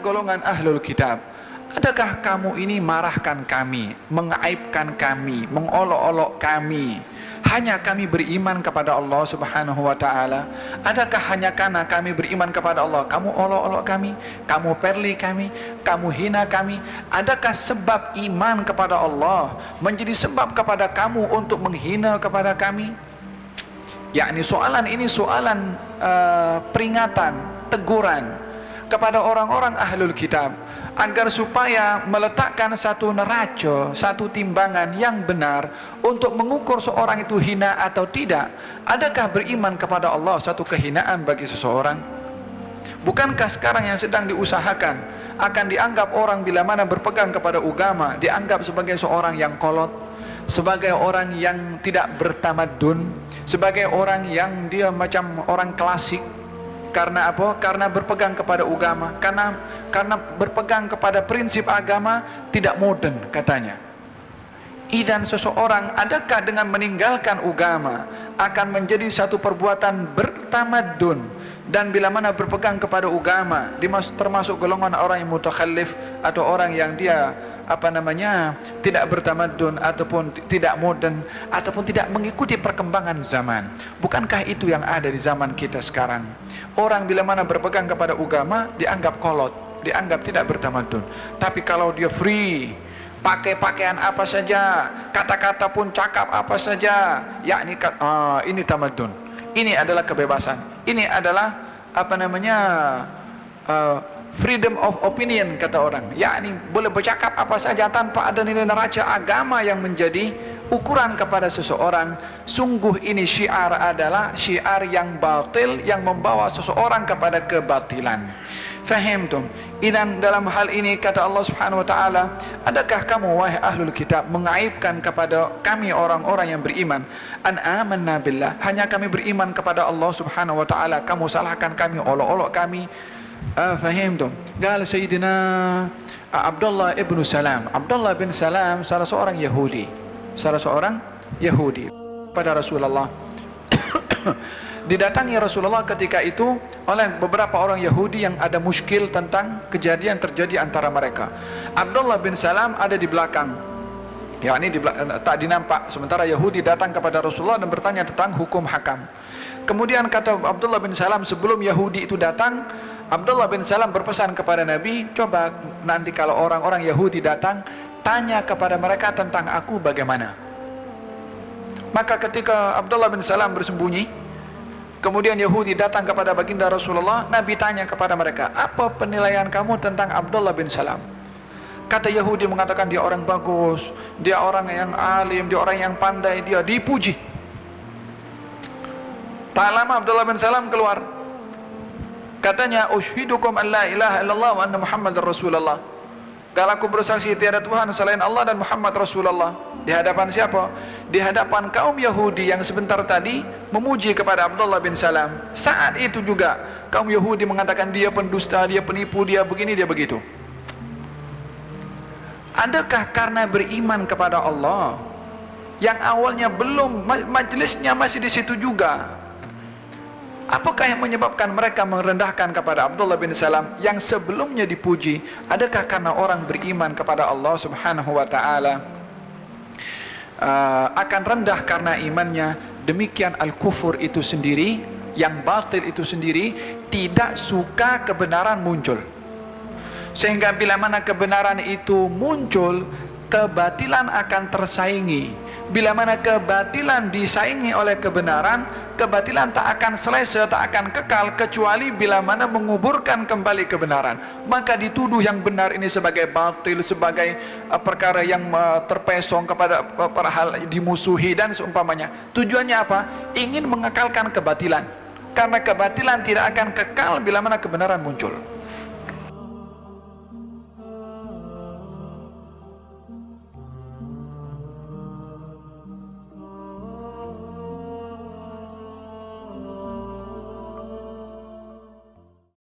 golongan ahlul kitab, adakah kamu ini marahkan kami, mengaibkan kami, mengolok-olok kami, hanya kami beriman kepada Allah subhanahu wa ta'ala? Adakah hanya karena kami beriman kepada Allah kamu olok-olok kami, kamu perli kami, kamu hina kami? Adakah sebab iman kepada Allah menjadi sebab kepada kamu untuk menghina kepada kami? Yakni soalan ini soalan peringatan, teguran kepada orang-orang ahlul kitab, agar supaya meletakkan satu neraca, satu timbangan yang benar untuk mengukur seorang itu hina atau tidak. Adakah beriman kepada Allah satu kehinaan bagi seseorang? Bukankah sekarang yang sedang diusahakan akan dianggap orang bila mana berpegang kepada agama dianggap sebagai seorang yang kolot, sebagai orang yang tidak bertamadun, sebagai orang yang dia macam orang klasik? Karena apa? Karena berpegang kepada agama, karena berpegang kepada prinsip agama tidak modern katanya. Idzan seseorang adakah dengan meninggalkan agama akan menjadi satu perbuatan bertamadun, dan bila mana berpegang kepada agama termasuk golongan orang yang mutakhallif atau orang yang dia tidak bertamadun ataupun tidak modern ataupun tidak mengikuti perkembangan zaman? Bukankah itu yang ada di zaman kita sekarang? Orang bila mana berpegang kepada agama dianggap kolot, dianggap tidak bertamadun. Tapi kalau dia free, pakai pakaian apa saja, kata-kata pun cakap apa saja, yakni ini tamadun, ini adalah kebebasan, ini adalah freedom of opinion kata orang, yakni boleh bercakap apa saja tanpa ada nilai neraca agama yang menjadi ukuran kepada seseorang. Sungguh ini syiar adalah syiar yang batil, yang membawa seseorang kepada kebatilan. Fahimtum? Idan dalam hal ini kata Allah subhanahu wa ta'ala, adakah kamu wahai ahlul kitab mengaibkan kepada kami orang-orang yang beriman? An amanna billah, hanya kami beriman kepada Allah subhanahu wa ta'ala, kamu salahkan kami, olok-olok kami. Fahimtum? Qala Sayyidina Abdullah ibn Salam. Abdullah bin Salam salah seorang Yahudi, pada Rasulullah. Didatangi Rasulullah ketika itu oleh beberapa orang Yahudi yang ada muskil tentang kejadian terjadi antara mereka. Abdullah bin Salam ada di belakang, yakni tak dinampak. Sementara Yahudi datang kepada Rasulullah dan bertanya tentang hukum hakam. Kemudian kata Abdullah bin Salam, sebelum Yahudi itu datang, Abdullah bin Salam berpesan kepada Nabi, coba nanti kalau orang-orang Yahudi datang, tanya kepada mereka tentang aku bagaimana. Maka ketika Abdullah bin Salam bersembunyi, kemudian Yahudi datang kepada baginda Rasulullah, Nabi tanya kepada mereka, apa penilaian kamu tentang Abdullah bin Salam? Kata Yahudi mengatakan dia orang bagus, dia orang yang alim, dia orang yang pandai, dia dipuji. Tak lama Abdullah bin Salam keluar, katanya, ushidukum an la ilaha illallah wa anna Muhammadar Rasulullah. Kalau aku bersaksi tiada Tuhan selain Allah dan Muhammad Rasulullah. Di hadapan siapa? Di hadapan kaum Yahudi yang sebentar tadi memuji kepada Abdullah bin Salam. Saat itu juga kaum Yahudi mengatakan dia pendusta, dia penipu, dia begini, dia begitu. Adakah karena beriman kepada Allah yang awalnya belum, majlisnya masih di situ juga? Apakah yang menyebabkan mereka merendahkan kepada Abdullah bin Salam yang sebelumnya dipuji? Adakah karena orang beriman kepada Allah subhanahu wa ta'ala akan rendah karena imannya? Demikian al-kufur itu sendiri, yang batil itu sendiri, tidak suka kebenaran muncul. Sehingga bila mana kebenaran itu muncul, kebatilan akan tersaingi. Bila mana kebatilan disaingi oleh kebenaran, kebatilan tak akan selesai, tak akan kekal, kecuali bila mana menguburkan kembali kebenaran. Maka dituduh yang benar ini sebagai batil, sebagai perkara yang terpesong kepada hal dimusuhi dan seumpamanya. Tujuannya apa? Ingin mengekalkan kebatilan. Karena kebatilan tidak akan kekal bila mana kebenaran muncul.